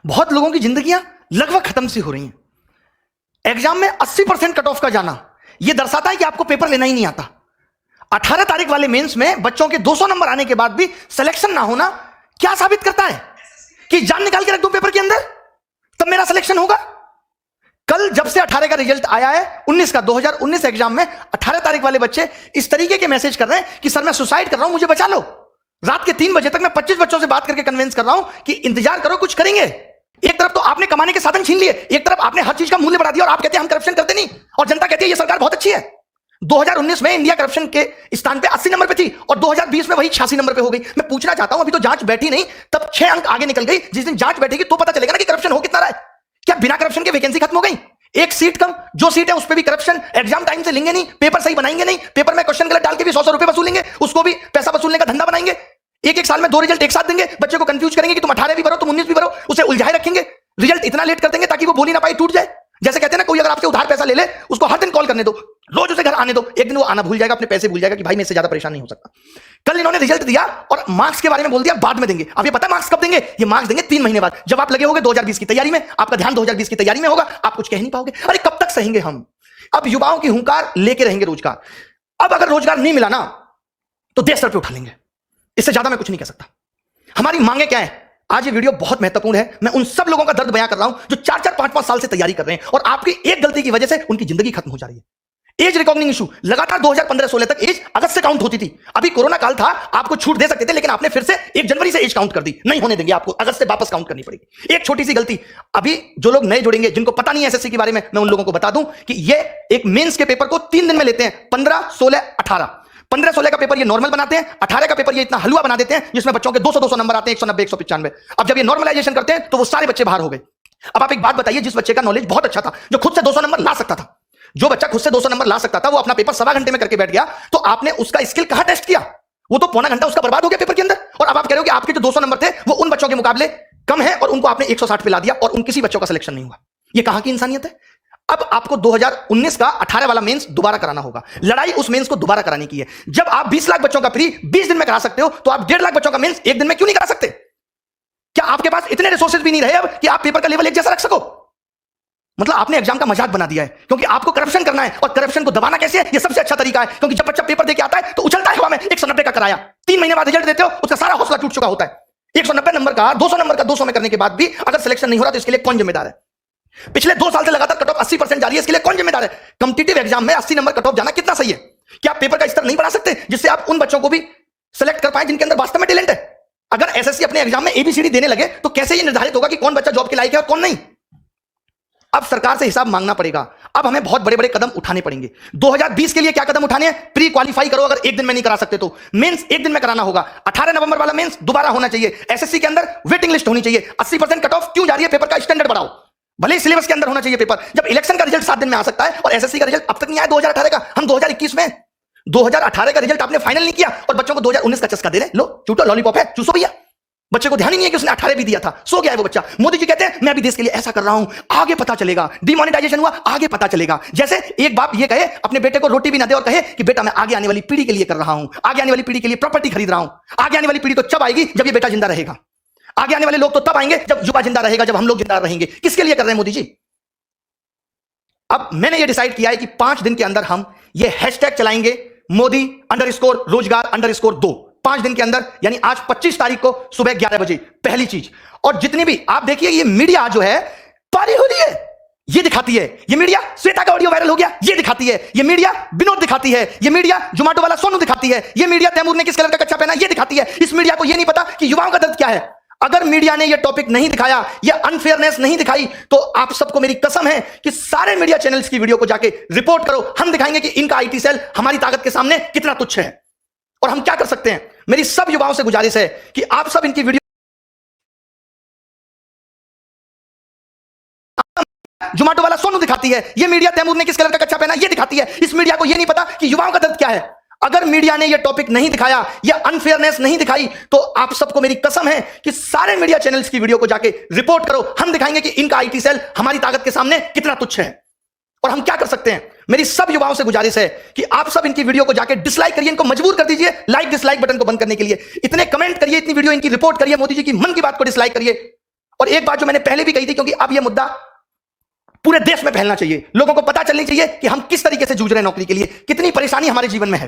बहुत लोगों की जिंदगियां लगभग खत्म सी हो रही हैं। एग्जाम में 80% कट ऑफ का जाना यह दर्शाता है कि आपको पेपर लेना ही नहीं आता। 18 तारीख वाले मेंस में बच्चों के 200 नंबर आने के बाद भी सिलेक्शन ना होना क्या साबित करता है? कि जान निकाल के रख दूं पेपर के अंदर तब मेरा सिलेक्शन होगा। कल जब से 18 का रिजल्ट आया है 19 का 2019 एग्जाम में 18 तारीख वाले बच्चे इस तरीके के मैसेज कर रहे हैं कि सर मैं सुसाइड कर रहा हूं, मुझे बचा लो। रात के 3 बजे तक मैं 25 बच्चों से बात करके कन्विंस कर रहा हूं कि इंतजार करो, कुछ करेंगे। एक तरफ तो आपने कमाने के साधन छीन लिए, एक तरफ आपने हर चीज का मूल्य बढ़ा दिया और आप कहते हैं हम करप्शन करते नहीं, और जनता कहती है ये सरकार बहुत अच्छी है। 2019 में इंडिया करप्शन के स्थान पे 80 नंबर पे थी और 2020 में वही 86 नंबर पे हो गई। मैं पूछना चाहता हूं, अभी तो जांच बैठी नहीं, तब 6 अंक आगे निकल गई। जिस दिन जांच बैठेगी तो पता चलेगा ना कि करप्शन हो कितना रहा है। क्या बिना करप्शन के वैकेंसी खत्म हो गई? एक सीट कम, जो सीट है उस पर भी करप्शन, एग्जाम टाइम से लेंगे नहीं, पेपर सही बनाएंगे नहीं, पेपर में क्वेश्चन गलत डाल के भी 100 रुपए वसूलेंगे, उसको भी पैसा वसूलने का धंधा बनाएंगे। एक साल में 2 रिजल्ट एक साथ देंगे, बच्चे को कंफ्यूज करेंगे कि तुम 18 भी भरो, तुम 19 भी भरो, उसे उलझाए रखेंगे। रिजल्ट इतना लेट कर देंगे ताकि वो बोल ही ना पाए, टूट जाए। जैसे कहते हैं ना, कोई अगर आपसे उधार पैसा ले ले, उसको हर दिन कॉल करने दो, रोज उसे घर आने दो, एक दिन वो आना भूल जाएगा, अपने पैसे भूल जाएगा कि भाई मैं इससे ज्यादा परेशान नहीं हो सकता। कल इन्होंने रिजल्ट दिया और मार्क्स के बारे में बोल दिया बाद में देंगे। अब ये पता मार्क्स कब देंगे? ये मार्क्स देंगे 3 महीने बाद, जब आप लगे होंगे 2020 की तैयारी में, आपका ध्यान 2020 की तैयारी में होगा, आप कुछ कह नहीं पाओगे। अरे कब तक सहेंगे हम? अब युवाओं की हुंकार लेके रहेंगे रोजगार। अब अगर रोजगार नहीं मिला ना तो देश सर पे उठा लेंगे, इससे ज्यादा मैं कुछ नहीं कह सकता। हमारी मांगे क्या है? आज ये वीडियो बहुत महत्वपूर्ण है। मैं उन सब लोगों का दर्द बयां कर रहा हूं जो 4-4, 5-5 साल से तैयारी कर रहे हैं और आपकी एक गलती की वजह से उनकी जिंदगी खत्म हो जा रही है। एज रिकॉग्निंग इशू लगातार 2015-16 तक एज अगस्त से काउंट होती थी। अभी कोरोना काल था, आपको छूट दे सकते थे, लेकिन आपने फिर से 1 जनवरी से एज काउंट कर दी। नहीं होने देंगे, आपको अगस्त से वापस काउंट करनी पड़ेगी। एक छोटी सी गलती, अभी जो लोग नए जुड़ेंगे, जिनको पता नहीं है एसएससी के बारे में, मैं उन लोगों को बता दूं कि ये एक मेंस के पेपर को 3 दिन में लेते हैं। 15, 16, 18। 15-16 का पेपर ये नॉर्मल बनाते हैं, 18 का पेपर ये इतना हलवा बना देते हैं जिसमें बच्चों के 200-200 नंबर आते हैं, 190, 195। अब जब ये नॉर्मलाइजेशन करते हैं तो वो सारे बच्चे बाहर हो गए। अब आप एक बात बताइए, जिस बच्चे का नॉलेज बहुत अच्छा था, जो खुद से 200 नंबर ला सकता था, जो बच्चा खुद से 200 नंबर ला सकता था, वो अपना पेपर 1.25 घंटे में करके बैठ गया, तो आपने उसका स्किल कहां टेस्ट किया? वो तो पौना घंटा उसका बर्बाद हो गया पेपर के अंदर। और अब आप कह रहे हो कि आपके जो 200 नंबर थे वो उन बच्चों के मुकाबले कम है और उनको आपने 160 पे ला दिया और उन किसी बच्चों का सिलेक्शन नहीं हुआ। ये कहां की इंसानियत है? अब आपको 2019 का 18 वाला मेंस दोबारा कराना होगा। लड़ाई उस मेंस को दोबारा कराने की है। जब आप 20 लाख बच्चों का प्री 20 दिन में करा सकते हो, तो आप 1.5 लाख बच्चों का मेंस 1 दिन में क्यों नहीं करा सकते? क्या आपके पास इतने रिसोर्सेज भी नहीं रहे अब कि आप पेपर का लेवल एक जैसा रख सको? मतलब आपने एग्जाम का मजाक बना दिया है, क्योंकि आपको करप्शन करना है। और करप्शन को दबाना कैसे है? ये सबसे अच्छा तरीका है, क्योंकि जब बच्चा पेपर देके आता है तो उछलता है हवा में 190 का कराया, 3 महीने बाद रिजल्ट देते हो, उसका सारा हौसला टूट चुका होता है। 190 नंबर का 200 नंबर का 200 में करने के बाद भी अगर सिलेक्शन नहीं हो रहा तो इसके लिए कौन जिम्मेदार है? पिछले 2 साल से लगातार कट ऑफ 80% जा रही है, इसके लिए कौन जिम्मेदार है? कॉम्पिटिटिव एग्जाम में 80 नंबर कट ऑफ जाना कितना सही है? क्या आप पेपर का स्तर नहीं बढ़ा सकते जिससे आप उन बच्चों को भी सेलेक्ट कर पाए जिनके अंदर वास्तव में टैलेंट है? अगर एसएससी अपने एग्जाम में एबीसीडी देने लगे तो कैसे ये निर्धारित होगा कि कौन बच्चा जॉब के लायक है और कौन नहीं? अब सरकार से हिसाब मांगना पड़ेगा। अब हमें बहुत बड़े बड़े कदम उठाने पड़ेंगे। 2020 के लिए क्या कदम उठाने हैं? प्री क्वालिफाई करो, अगर 1 दिन में नहीं करा सकते तो मेंस 1 दिन में कराना होगा। 18 नवंबर वाला मेंस दोबारा होना चाहिए। एसएससी के अंदर वेटिंग लिस्ट होनी चाहिए। 80% कट ऑफ क्यों जा रही है? पेपर का स्टैंडर्ड बढ़ाओ। भले ही सिलेबस के अंदर होना चाहिए पेपर। जब इलेक्शन का रिजल्ट 7 दिन में आ सकता है और एसएससी का रिजल्ट अब तक नहीं आया 2018 का, हम 2021 में 2018 का रिजल्ट आपने फाइनल नहीं किया और बच्चों को 2019 का चस्का दे रहे। लो चूटो, लॉलीपॉप है, चूसो भैया। बच्चे को ध्यान ही नहीं है कि उसने 18 भी दिया था, सो गया है वो बच्चा। मोदी जी कहते हैं मैं अभी देश के लिए ऐसा कर रहा हूं, आगे पता चलेगा। डिमोनेटाइजेशन हुआ, आगे पता चलेगा। जैसे एक बाप ये कहे अपने बेटे को रोटी भी ना दे और कहे कि बेटा मैं आगे आने वाली पीढ़ी के लिए कर रहा हूं, आगे आने वाली पीढ़ी के लिए प्रॉपर्टी खरीद रहा हूं। आगे आने वाली पीढ़ी तो जब आएगी जब ये बेटा जिंदा रहेगा। आगे आने वाले लोग तो तब आएंगे जब युवा जिंदा रहेगा, जब हम लोग जिंदा रहेंगे। किसके लिए कर रहे हैं मोदी जी? अब मैंने ये डिसाइड किया है कि 5 दिन के अंदर हम ये हैशटैग चलाएंगे, मोदी _रोजगार_2। 5 दिन के अंदर, यानी आज 25 तारीख को सुबह 11 बजे पहली चीज। और जितनी भी आप देखिए, ये मीडिया जो है पारी हो रही है, ये दिखाती है। ये मीडिया श्वेता का ऑडियो वायरल हो गया, ये दिखाती है। ये मीडिया विनोद दिखाती है। ये मीडिया जोमेटो वाला सोनू दिखाती है। ये मीडिया तैमूर ने किस कलर का कच्चा पहना, ये दिखाती है। इस मीडिया को ये नहीं पता कि युवाओं का दर्द क्या है। अगर मीडिया ने ये टॉपिक नहीं दिखाया, ये अनफेयरनेस नहीं दिखाई, तो आप सबको मेरी कसम है कि सारे मीडिया चैनल्स की वीडियो को जाके रिपोर्ट करो। हम दिखाएंगे कि इनका आईटी सेल हमारी ताकत के सामने कितना तुच्छ है और हम क्या कर सकते हैं। मेरी सब युवाओं से गुजारिश है कि आप सब इनकी वीडियो जोमेटो वाला सोनू दिखाती है। ये मीडिया तैमूर ने किस कलर का कच्चा पहना, ये दिखाती है। इस मीडिया को ये नहीं पता कि युवाओं का दर्द क्या है। अगर मीडिया ने ये टॉपिक नहीं दिखाया, ये अनफेयरनेस नहीं दिखाई, तो आप सबको मेरी कसम है कि सारे मीडिया चैनल्स की वीडियो को जाके रिपोर्ट करो। हम दिखाएंगे कि इनका आईटी सेल हमारी ताकत के सामने कितना तुच्छ है और हम क्या कर सकते हैं। मेरी सब युवाओं से गुजारिश है कि आप सब इनकी वीडियो को जाके डिसलाइक करिए, इनको मजबूर कर दीजिए लाइक डिसलाइक बटन को बंद करने के लिए। इतने कमेंट करिए, इतनी वीडियो इनकी रिपोर्ट करिए, मोदी जी की मन की बात को डिसलाइक करिए। और एक बात जो मैंने पहले भी कही थी, क्योंकि अब यह मुद्दा पूरे देश में फैलना चाहिए, लोगों को पता चलनी चाहिए कि हम किस तरीके से जूझ रहे हैं नौकरी के लिए, कितनी परेशानी हमारे जीवन में है।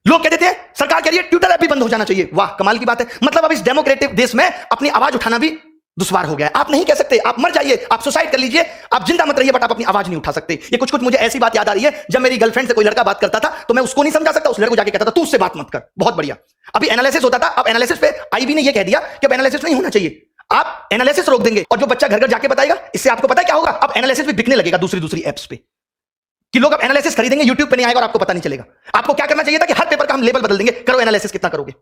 लोग कहते थे सरकार कह रही है ट्विटर ऐप भी बंद हो जाना चाहिए। वाह, कमाल की बात है। मतलब अब इस डेमोक्रेटिक देश में अपनी आवाज उठाना भी दुश्वार हो गया है। आप नहीं कह सकते, आप मर जाइए, आप सुसाइड कर लीजिए, आप जिंदा मत रहिए, बट आप अपनी आवाज नहीं उठा सकते। ये कुछ कुछ मुझे ऐसी बात याद आ रही है, जब मेरी गर्लफ्रेंड से कोई लड़का बात करता था तो मैं उसको नहीं समझा सकता, उस लड़के को जाके कहता था तू उससे बात मत कर। बहुत बढ़िया। अभी एनालिसिस होता था, अब एनालिसिस पे आईबी ने ये कह दिया कि अब एनालिसिस नहीं होना चाहिए, आप एनालिसिस रोक देंगे, और जो बच्चा घर घर जाके बताएगा, इससे आपको पता है क्या होगा, अब एनालिसिस भी बिकने लगेगा दूसरी एप्स पे, कि लोग अब एनालिसिस खरीदेंगे, यूट्यूब पे नहीं आएगा और आपको पता नहीं चलेगा। आपको क्या करना चाहिए था कि हर पेपर का हम लेवल बदल देंगे, करो एनालिसिस, कितना करोगे।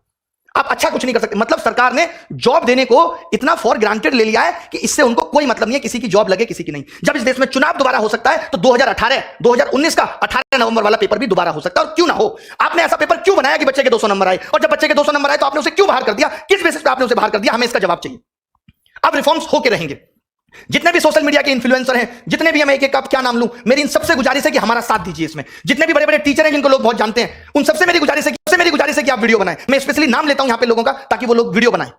आप अच्छा कुछ नहीं कर सकते। मतलब सरकार ने जॉब देने को इतना फॉर ग्रांटेड ले लिया है कि इससे उनको कोई मतलब नहीं है किसी की जॉब लगे किसी की नहीं। जब इस देश में चुनाव दोबारा हो सकता है तो 2019 का 18 नवंबर वाला पेपर भी दोबारा हो सकता है, और क्यों ना हो। आपने ऐसा पेपर क्यों बनाया कि बच्चे के 200 नंबर आए, और जब बच्चे के 200 नंबर आए तो आपने उसे क्यों बाहर कर दिया, किस बेसिस पे आपने उसे बाहर कर दिया, हमें इसका जवाब चाहिए। अब रिफॉर्म्स होके रहेंगे। जितने भी सोशल मीडिया के इन्फ्लुएंसर हैं, जितने भी, हम एक एक क्या नाम लूं, मेरी इन सबसे गुजारिश है कि हमारा साथ दीजिए इसमें। जितने भी बड़े बड़े टीचर हैं जिनको लोग बहुत जानते हैं, उन सबसे मेरी गुजारिश है कि आप वीडियो बनाएं। मैं स्पेशली नाम लेता हूं यहां पे लोगों का, ताकि वो लोग वीडियो बनाएं।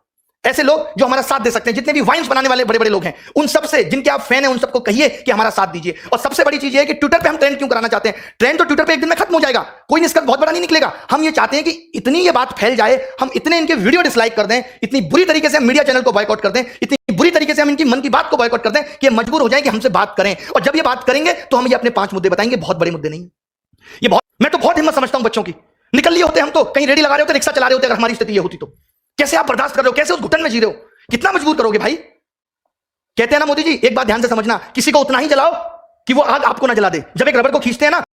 ऐसे लोग जो हमारा साथ दे सकते हैं, जितने भी वाइन्स बनाने वाले बड़े बड़े लोग हैं, उन सबसे, जिनके आप फैन हैं, उन सबको कहिए कि हमारा साथ दीजिए। और सबसे बड़ी चीज ये है कि ट्विटर पे हम ट्रेंड क्यों कराना चाहते हैं। ट्रेंड तो ट्विटर पे एक दिन में खत्म हो जाएगा, कोई निष्कर्ष बहुत बड़ा नहीं निकलेगा। हम ये चाहते हैं कि इतनी ये बात फैल जाए, हम इतने इनके वीडियो डिसलाइक कर दें, इतनी बुरी तरीके से हम मीडिया चैनल को बॉयकॉट कर दें, इतनी बुरी तरीके से हम इनकी मन की बात को बॉयकॉट कर दें कि मजबूर हो जाए कि हमसे बात करें। और जब ये बात करेंगे तो हम ये अपने 5 मुद्दे बताएंगे, बहुत बड़े मुद्दे नहीं है ये। मैं तो बहुत हिम्मत समझता हूं बच्चों की। निकल लिए होते हम तो, कहीं रेडी लगा रहे होते, रिक्शा चला रहे होते, अगर हमारी स्थिति ये होती तो। कैसे आप बर्दाश्त कर रहे हो, कैसे उस घुटन में जी रहे हो, कितना मजबूर करोगे भाई। कहते हैं ना मोदी जी, एक बात ध्यान से समझना, किसी को उतना ही जलाओ कि वो आग आपको ना जला दे। जब एक रबर को खींचते हैं ना,